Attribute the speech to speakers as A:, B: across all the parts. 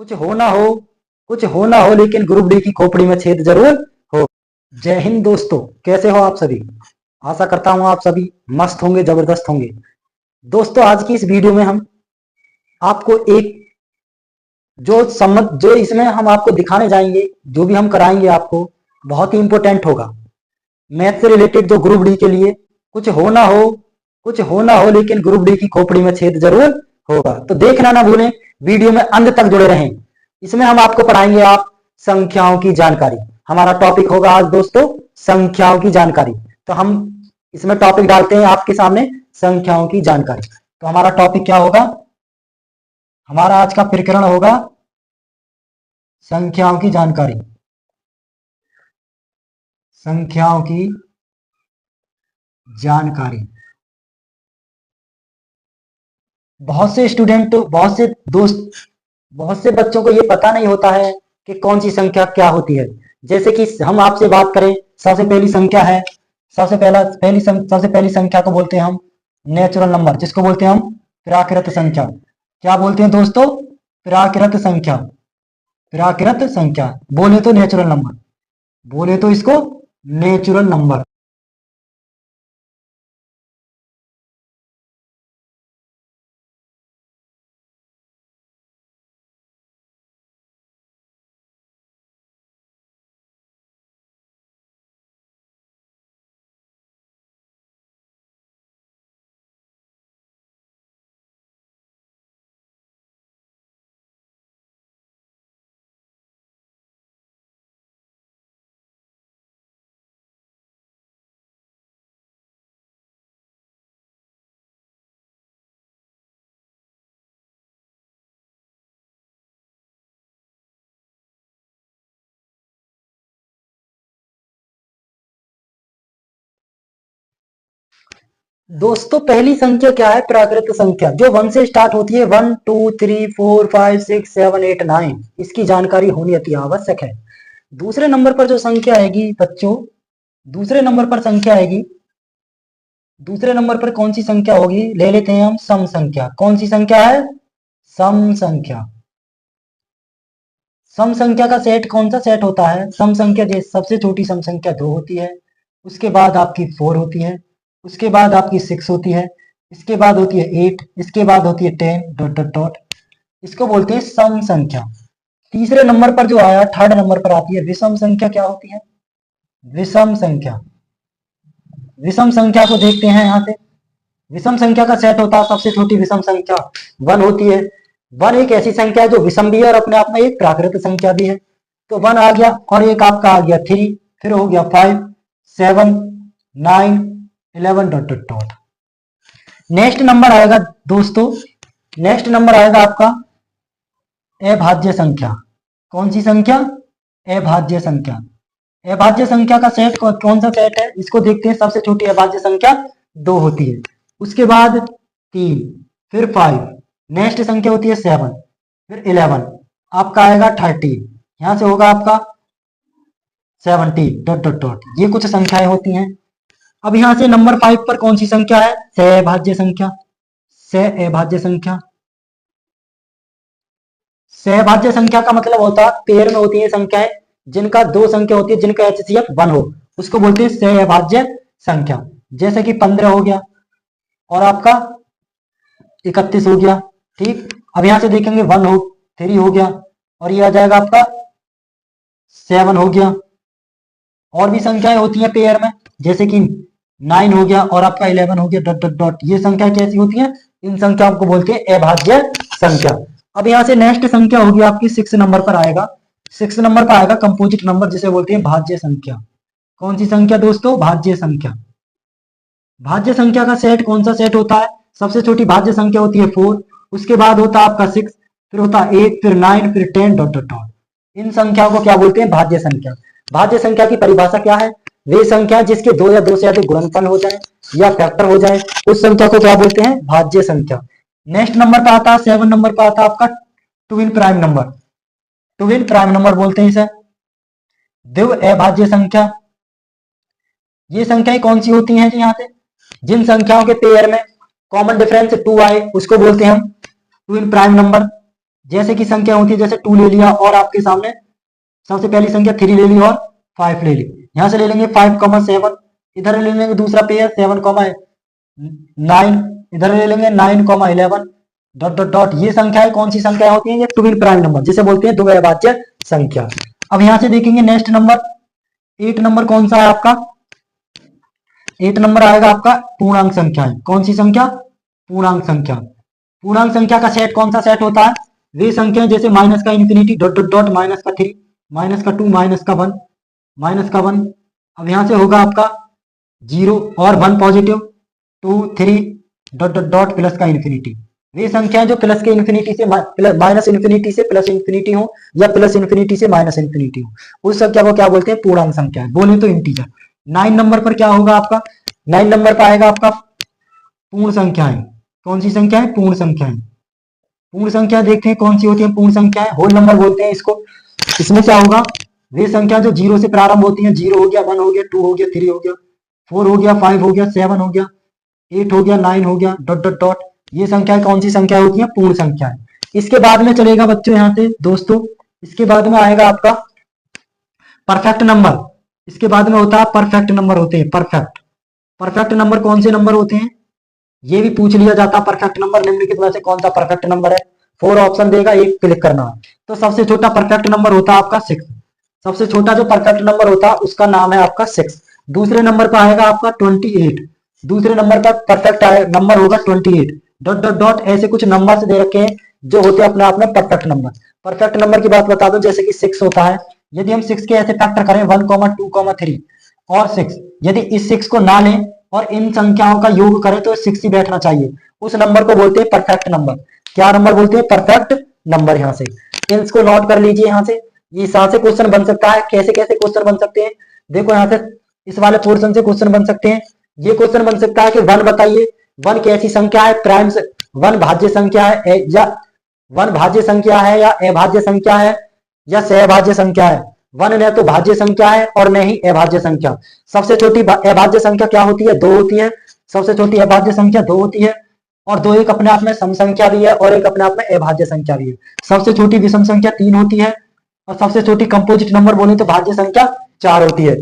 A: कुछ हो ना हो, कुछ हो ना हो, लेकिन ग्रुप डी की खोपड़ी में छेद जरूर हो। जय हिंद दोस्तों, कैसे हो आप सभी। आशा करता हूं आप सभी मस्त होंगे, जबरदस्त होंगे। दोस्तों, आज की इस वीडियो में हम आपको एक जो इसमें हम आपको दिखाने जाएंगे, जो भी हम कराएंगे आपको, बहुत ही इंपॉर्टेंट होगा। मैथ से रिलेटेड जो ग्रुप डी के लिए कुछ हो ना हो, कुछ हो ना हो, लेकिन ग्रुप डी की खोपड़ी में छेद जरूर होगा। तो देखना ना भूलें, वीडियो में अंत तक जुड़े रहें। इसमें हम आपको पढ़ाएंगे आप संख्याओं की जानकारी। हमारा टॉपिक होगा आज दोस्तों संख्याओं की जानकारी। तो हम इसमें टॉपिक डालते हैं आपके सामने, संख्याओं की जानकारी। तो हमारा टॉपिक क्या होगा, हमारा आज का प्रकरण होगा संख्याओं की जानकारी। संख्याओं की जानकारी। बहुत से स्टूडेंट, बहुत से दोस्त, बहुत से बच्चों को ये पता नहीं होता है कि कौन सी संख्या क्या होती है। जैसे कि हम आपसे बात करें, सबसे पहली संख्या है, सबसे पहली संख्या को बोलते हैं हम नेचुरल नंबर, जिसको बोलते हैं हम प्राकृत संख्या। क्या बोलते हैं दोस्तों, प्राकृत संख्या। प्राकृत संख्या बोले तो नेचुरल नंबर, बोले तो इसको नेचुरल नंबर। दोस्तों, पहली संख्या क्या है, प्राकृत संख्या, जो 1 से स्टार्ट होती है। 1 2 3 4 5 6 7 8 9, इसकी जानकारी होनी अति आवश्यक है। दूसरे नंबर पर जो संख्या आएगी बच्चों, दूसरे नंबर पर संख्या आएगी, दूसरे नंबर पर कौन सी संख्या होगी, ले लेते हैं हम सम संख्या। कौन सी संख्या है, सम संख्या। सम संख्या का सेट कौन सा सेट होता है, सम संख्या जैसे सबसे छोटी सम संख्या 2 होती है, उसके बाद आपकी 4 होती है, उसके बाद आपकी 6 होती है, इसके बाद होती है 8, इसके बाद होती है 10 डॉट डॉट डॉट। इसको बोलते हैं सम संख्या। तीसरे नंबर पर जो आया, थर्ड नंबर पर आती है विषम संख्या। क्या होती है, विषम संख्या। विषम संख्या को देखते हैं यहाँ से। विषम संख्या का सेट होता है, सबसे छोटी विषम संख्या 1 होती है। 1 एक ऐसी संख्या है जो विषम भी है और अपने आप में एक प्राकृत संख्या भी है। तो 1 आ गया, और एक आपका आ गया 3, फिर हो गया 5 7 9 11 dot dot dot. Next number आएगा दोस्तों, नेक्स्ट नंबर आएगा आपका अभाज्य संख्या। कौन सी संख्या, अभाज्य संख्या। अभाज्य संख्या का सेट कौन सा सेट है, इसको देखते हैं। सबसे छोटी अभाज्य संख्या 2 होती है, उसके बाद 3, फिर 5, नेक्स्ट संख्या होती है 7, फिर 11, आपका आएगा 13, यहां से होगा आपका 70 डॉट डॉट डॉट। ये कुछ संख्याएं होती हैं। अब यहां से नंबर 5 पर कौन सी संख्या है, सहअभाज्य संख्या। सहअभाज्य संख्या। सहभाज्य संख्या का मतलब होता है पेयर में होती है संख्याएं, जिनका 2 संख्या होती है, जिनका एचसीएफ 1 हो, उसको बोलते हैं सहभाज्य संख्या। जैसे कि 15 हो गया और आपका 31 हो गया। ठीक, अब यहां से देखेंगे 1 हो, 3 हो गया, और ये आ जाएगा आपका 7 हो गया। और भी संख्याएं होती हैं पेयर में, जैसे कि 9 हो गया और आपका 11 हो गया डॉट डॉट डॉट। ये संख्या कैसी होती है, इन संख्याओं को बोलते हैं अभाज्य संख्या। अब यहां से नेक्स्ट संख्या होगी आपकी 6 नंबर पर आएगा। 6 नंबर पर आएगा कंपोजिट नंबर, जिसे बोलते हैं भाज्य संख्या। कौन सी संख्या दोस्तों, भाज्य संख्या। भाज्य संख्या का सेट कौन सा सेट होता है, सबसे छोटी भाज्य संख्या होती है 4, उसके बाद होता है आपका 6, फिर होता है 8, फिर 9, फिर 10 डॉट डॉट डॉट। इन संख्याओं को क्या बोलते हैं, भाज्य संख्या। भाज्य संख्या की परिभाषा क्या है, वे संख्या जिसके 2 या 2 से अधिक गुणनफल हो जाए या फैक्टर हो जाए, उस संख्या को क्या बोलते हैं, भाज्य संख्या। नेक्स्ट नंबर पर आता है 7 नंबर पर आता है आपका twin prime number. Twin prime number बोलते हैं इसे, द्विव अभाज्य संख्या। ये संख्याएं कौन सी होती हैं, यहाँ से जिन संख्याओं के पेयर में कॉमन डिफरेंस 2 आए, उसको बोलते हैं हम ट्विन प्राइम नंबर। जैसे कि संख्या होती है, जैसे 2 ले लिया और आपके सामने सबसे पहली संख्या 3 ले ली और 5 ले ली। यहां से ले लेंगे 5,7, इधर ले लेंगे दूसरा पेयर 7,9, इधर ले लेंगे 9,11 डॉट डॉट डॉट। ये संख्याएं कौन सी संख्या होती हैं? ये ट्विन प्राइम नंबर, जिसे बोलते हैं द्विभाज्य संख्या। अब यहां से देखेंगे नेक्स्ट नंबर 8 नंबर कौन सा है आपका? 8 नंबर आएगा आपका पूर्णांक संख्याएं। कौन सी संख्या? पूर्णांक संख्या। पूर्णांक संख्या का सेट कौन सा सेट होता है? वे संख्याएं जैसे माइनस का infinity dot dot dot, minus का 3, माइनस का 2, माइनस का 1, माइनस का 1। अब यहां से होगा आपका 0 और 1 positive, 2 3 dot dot dot plus का इन्फिनिटी। वे संख्याएं जो प्लस के इन्फिनिटी से माइनस इन्फिनिटी से प्लस इन्फिनिटी हो या प्लस इन्फिनिटी से माइनस इन्फिनिटी हो, उस संख्या को क्या बोलते हैं? पूर्णांक संख्या। बोले तो इंटीजर। 9 नंबर पर क्या होगा आपका? 9 नंबर पर आएगा आपका पूर्ण संख्याएं। कौन सी संख्या है? पूर्ण संख्याएं। पूर्ण संख्या देखते हैं कौन सी होती है पूर्ण संख्याएं, होल नंबर बोलते हैं इसको। इसमें क्या होगा? वे संख्या जो 0 से प्रारंभ होती हैं, 0 हो गया, 1 हो गया, 2 हो गया, 3 हो गया, 4 हो गया, 5 हो गया, 7 हो गया, 8 हो गया, 9 हो गया, डॉट डॉट डॉट। ये संख्याएं कौन सी संख्या होती है? पूर्ण संख्याएं। इसके बाद में चलेगा बच्चों यहाँ से दोस्तों, इसके बाद में आएगा आपका परफेक्ट नंबर। इसके बाद में होता है परफेक्ट नंबर होते हैं, परफेक्ट। परफेक्ट नंबर कौन से नंबर होते हैं? ये भी पूछ लिया जाता है। परफेक्ट नंबर निम्नलिखित में से कौन सा परफेक्ट नंबर है? 4 ऑप्शन देगा, एक क्लिक करना है। तो सबसे छोटा परफेक्ट नंबर होता है आपका 6। सबसे छोटा जो परफेक्ट नंबर होता है उसका नाम है आपका 6। दूसरे नंबर पर आएगा आपका 28। दूसरे नंबर पर परफेक्ट नंबर होगा 28 डॉट डॉट डॉट। ऐसे कुछ नंबर दे रखे हैं जो होते हैं अपने आप में परफेक्ट नंबर। परफेक्ट नंबर की बात बता दो, जैसे कि 6 होता है। यदि हम 6 के ऐसे फैक्टर करें 1, 2, 3 और 6, यदि इस 6 को ना लें और इन संख्याओं का योग करें तो 6 ही बैठना चाहिए, उस नंबर को बोलते हैं परफेक्ट नंबर। क्या नंबर बोलते हैं? Perfect number. यहाँ से इसको नोट कर लीजिए। यहाँ से ये यहाँ से क्वेश्चन बन सकता है। कैसे कैसे क्वेश्चन बन सकते हैं? देखो यहाँ से इस वाले पोर्शन से क्वेश्चन बन सकते हैं। ये क्वेश्चन बन सकता है कि 1 बताइए, 1 कैसी संख्या है? प्राइम 1 भाज्य संख्या है या 1 भाज्य संख्या है या अभाज्य संख्या है या सहभाज्य संख्या है? 1 न तो भाज्य संख्या है और न ही अभाज्य संख्या। सबसे छोटी अभाज्य संख्या क्या होती है? 2 होती है। सबसे छोटी अभाज्य संख्या 2 होती है। और 2 एक अपने आप में सम संख्या भी है और एक अपने आप में अभाज्य संख्या भी है। सबसे छोटी विषम संख्या 3 होती है और सबसे छोटी कंपोजिट नंबर बोले तो भाज्य संख्या 4 होती है।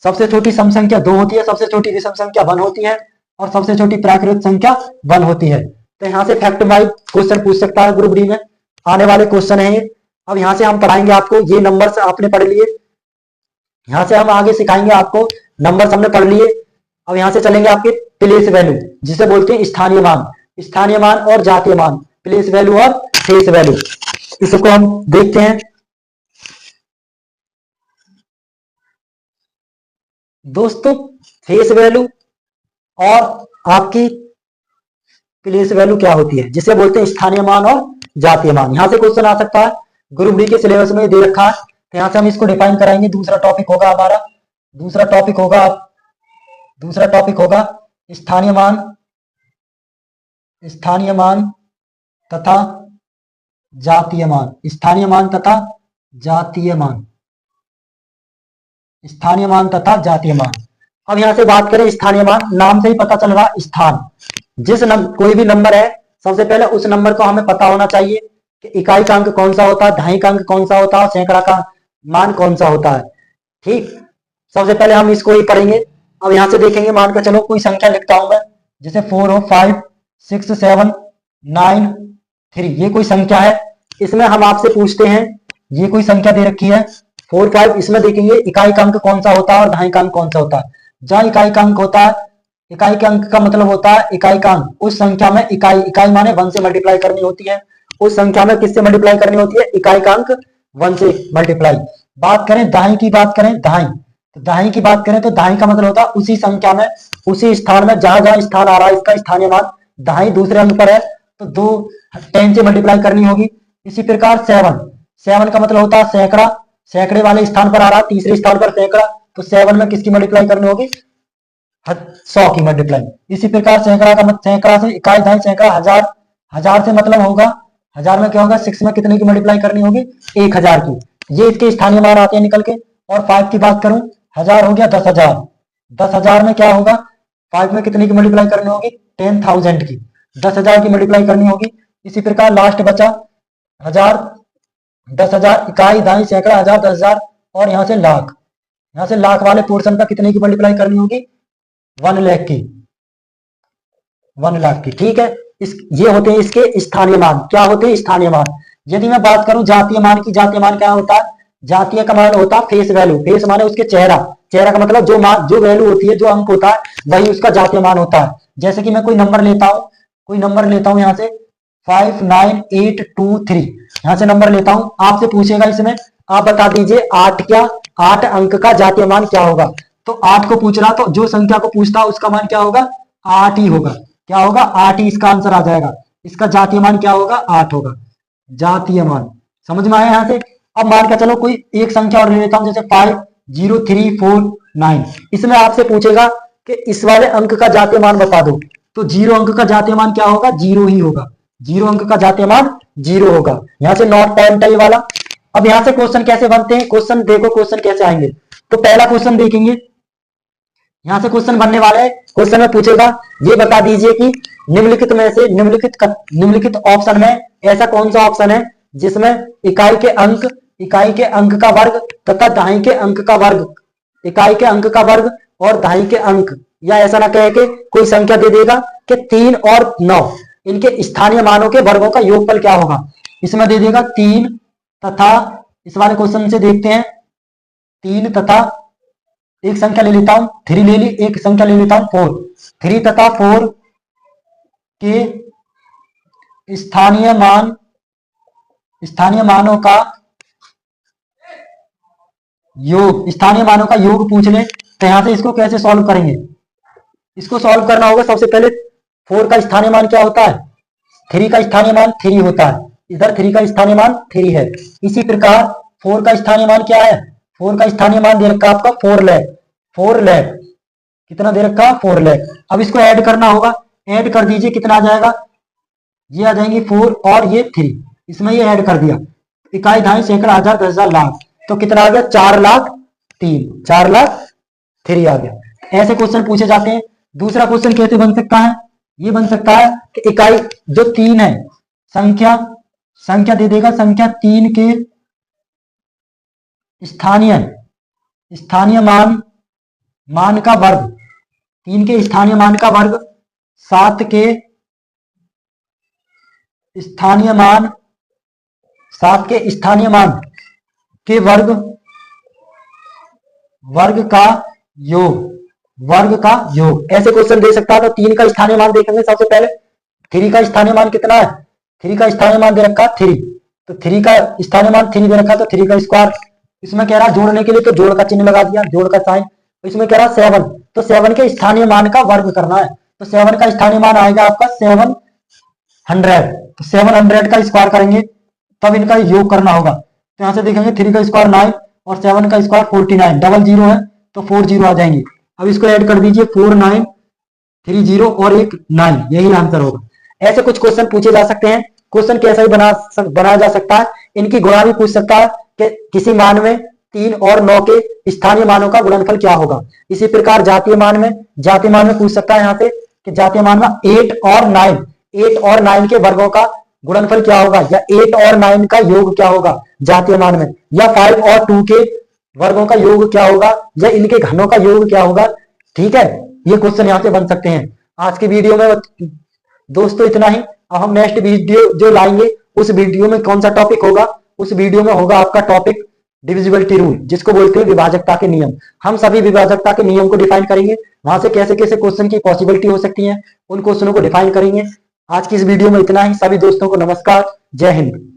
A: सबसे छोटी सम संख्या 2 होती है, सबसे छोटी विषम संख्या 1 होती है और सबसे छोटी प्राकृत संख्या 1 होती है। तो यहाँ से फैक्ट वाइज क्वेश्चन पूछ सकता है, ग्रुप डी में आने वाले क्वेश्चन है ये। अब यहाँ से हम पढ़ाएंगे आपको, ये नंबर आपने पढ़ लिए, यहाँ से हम आगे सिखाएंगे आपको। नंबर हमने पढ़ लिए। अब यहाँ से चलेंगे आपके प्लेस वैल्यू, जिसे बोलते हैं स्थानीय मान। स्थानीय मान और जातीय मान, प्लेस वैल्यू और फेस वैल्यू, इसको हम देखते हैं। दोस्तों फेस वैल्यू और आपकी प्लेस वैल्यू क्या होती है, जिसे बोलते हैं स्थानीय मान और जातीय मान। यहां से क्वेश्चन आ सकता है, ग्रुप डी के सिलेबस में दे रखा है, तो यहां से हम इसको डिफाइन कराएंगे। दूसरा टॉपिक होगा हमारा, दूसरा टॉपिक होगा स्थानीय मान, स्थानीय मान तथा जातीय मान। स्थानीय मान तथा जातीय मान, स्थानीय मान तथा जातीय मान। अब यहां से बात करें स्थानीय मान, नाम से ही पता चल रहा स्थान। कोई भी नंबर है, सबसे पहले उस नंबर को हमें पता होना चाहिए कि इकाई का अंक कौन सा होता है, दहाई का अंक कौन सा होता है, सैकड़ा का मान कौन सा होता है। ठीक, सबसे पहले हम इसको ही पढ़ेंगे। अब यहां से देखेंगे, मान कर चलो कोई संख्या लिखता हूं मैं, जैसे 4 हो, 5 6 7 9 3, ये कोई संख्या है। इसमें हम आपसे पूछते हैं, ये कोई संख्या दे रखी है 4 5, इसमें देखेंगे इकाई का अंक कौन सा होता है और दहाई का अंक कौन सा होता है। जहां इकाई का अंक होता है, इकाई के अंक का मतलब होता है इकाई का अंक, उस संख्या में इकाई माने 1 से मल्टीप्लाई करनी होती है। उस संख्या में किससे मल्टीप्लाई करनी होती है? इकाई का अंक 1 से मल्टीप्लाई। बात करें दहाई की, बात करें दहाई, तो दहाई की बात करें तो दहाई का मतलब होता है उसी संख्या में, उसी स्थान में, जहां जहां स्थान आ रहा है इसका स्थानीय मान। दहाई दूसरे अंक पर है तो 2 10 से मल्टीप्लाई करनी होगी। इसी प्रकार 7 का मतलब होता है सैकड़ा, सैकड़े वाले स्थान पर आ रहा है, तीसरे स्थान पर सैकड़ा, तो 7 में किसकी मल्टीप्लाई करनी होगी? 100 की मल्टीप्लाई। इसी प्रकार सैकड़ा का सैकड़ा से इकाई, दहाई, सैकड़ा, हजार, हजार से मतलब होगा, हजार में क्या होगा? 6 में कितने की मल्टीप्लाई करनी होगी? 1000 की। ये इसके स्थानीय मान आते हैं निकल के। और 5 की बात करूं, 1000 हो गया 10,000, 10,000 में क्या होगा? 5 में कितने की मल्टीप्लाई करनी होगी? 10,000 की, 10,000 की मल्टीप्लाई करनी होगी। इसी प्रकार लास्ट बचा हजार, 10,000, इकाई, दहाई, सैकड़ा, हजार, 10,000 और यहाँ से लाख। यहाँ से लाख वाले पोर्शन का कितने की मल्टीप्लाई करनी होगी? 1 लाख की, 1 लाख की। ठीक है, ये होते हैं इसके स्थानीय मान। क्या होते हैं? स्थानीय मान। यदि मैं बात करूं जातीय मान की, जातीय मान क्या होता है? जातीय का मान होता है फेस वैल्यू। फेस माने उसके चेहरा, चेहरा का मतलब जो मान, जो वैल्यू होती है, जो अंक होता है, वही उसका जातीय मान होता है। जैसे कि मैं कोई नंबर लेता हूं यहाँ से 59823, यहाँ से नंबर लेता हूं। आपसे पूछेगा इसमें, आप बता दीजिए 8 अंक का जातीय मान क्या होगा? तो 8 को पूछ रहा, तो जो संख्या को पूछता उसका मान क्या होगा? 8 ही होगा। क्या होगा? 8 ही इसका आंसर आ जाएगा। इसका जातीय मान क्या होगा? 8 होगा। जातीय मान समझ में आया यहाँ से? अब मान के चलो कोई एक संख्या और ले लेता हूं, जैसे 50349। इसमें आपसे पूछेगा कि इस वाले अंक का जातीय मान बता दो, तो 0 अंक का जातीय मान क्या होगा? 0 ही होगा। 0 अंक का जातीय मान 0 होगा। यहाँ से नॉट पॉइंट है वाला। अब यहाँ से क्वेश्चन कैसे बनते हैं? क्वेश्चन देखो, क्वेश्चन कैसे आएंगे। तो पहला क्वेश्चन देखेंगे, यहां से क्वेश्चन बनने वाला है। क्वेश्चन में पूछेगा, ये बता दीजिए कि निम्नलिखित में से निम्नलिखित ऑप्शन में ऐसा कौन सा ऑप्शन है जिसमें इकाई के अंक का वर्ग तथा दहाई के अंक का वर्ग, इकाई के अंक का वर्ग और दहाई के अंक, या ऐसा ना कह के कोई संख्या दे देगा कि 3 और 9 इनके स्थानीय मानों के वर्गों का योगफल क्या होगा। इसमें दे देगा 3 तथा, इस वाले क्वेश्चन से देखते हैं, 3 तथा एक संख्या ले लेता हूं 3 ले ली, एक संख्या ले लेता हूं 4। 3 तथा 4 के स्थानीय मानों का योग, स्थानीय मानों का योग पूछ ले, तो यहां से इसको कैसे सॉल्व करेंगे? इसको सॉल्व करना होगा सबसे पहले 4 का स्थानीय मान क्या होता है? 3 का स्थानीय मान 3 होता है। इधर 3 का स्थानीय मान 3 है। इसी प्रकार 4 का स्थानीय मान क्या है? 4 का स्थानीय मान दे रखा आपका 4 लाख। 4 लाख कितना दे रखा? 4 लाख। अब इसको ऐड करना होगा, ऐड कर दीजिए, कितना आ जाएगा? ये आ जाएंगे 4 और ये 3, इसमें ये ऐड कर दिया। इकाई, दहाई, सैकड़ा, हजार, 10,000, लाख, तो कितना आ गया? 4 लाख 3, 4 लाख 3 आ गया। ऐसे क्वेश्चन पूछे जाते हैं। दूसरा क्वेश्चन कैसे बन सकता है? ये बन सकता है कि इकाई जो 3 है, संख्या दे देगा, संख्या 3 के स्थानीय मान का वर्ग, 3 के स्थानीय मान का वर्ग, 7 के स्थानीय मान के वर्ग का योग, ऐसे क्वेश्चन दे सकता है। तो 3 का स्थानीय मान देखेंगे सबसे पहले। 3 का स्थानीय मान कितना है? 3 का स्थानीय मान दे रखा 3, तो 3 का स्थानीय मान 3 दे रखा, तो 3 का स्क्वायर। इसमें कह रहा है जोड़ने के लिए, तो जोड़ का चिन्ह लगा दिया, जोड़ का साइन। इसमें कह रहा है 7, तो 7 के स्थानीय मान का वर्ग करना है, तो 7 का स्थानीय मान आएगा आपका 700, तो 700 का स्क्वायर करेंगे, तब इनका योग करना होगा। तो यहां से देखेंगे 3 का स्क्वायर 9 और 7 का स्क्वायर 49, डबल 0 है तो 4 0 आ जाएंगे। अब इसको ऐड कर दीजिए, 4 9 3 0 और एक 9, यही आंसर होगा। ऐसे कुछ क्वेश्चन पूछे जा सकते हैं। क्वेश्चन कैसा ही बनाया जा सकता है। इनकी गुणा भी पूछ सकता है कि किसी मान में 3 और 9 के स्थानीय मानों का गुणनफल क्या होगा। इसी प्रकार जातीय मान में पूछ सकता है यहाँ से कि जातीय मान में 8 और 9 के वर्गों का गुणनफल क्या होगा, या 8 और 9 का योग क्या होगा जातीय मान में, या 5 और 2 के वर्गों का योग क्या होगा, या इनके घनों का योग क्या होगा। ठीक है, ये क्वेश्चन यहाँ से बन सकते हैं। आज की वीडियो में दोस्तों इतना ही। अब हम नेक्स्ट वीडियो जो लाएंगे, उस वीडियो में कौन सा टॉपिक होगा? उस वीडियो में होगा आपका टॉपिक डिविजिबिलिटी रूल, जिसको बोलते हैं विभाजकता के नियम। हम सभी विभाजकता के नियम को डिफाइन करेंगे, वहां से कैसे कैसे क्वेश्चन की पॉसिबिलिटी हो सकती है, उन क्वेश्चनों को डिफाइन करेंगे। आज की इस वीडियो में इतना ही। सभी दोस्तों को नमस्कार, जय हिंद।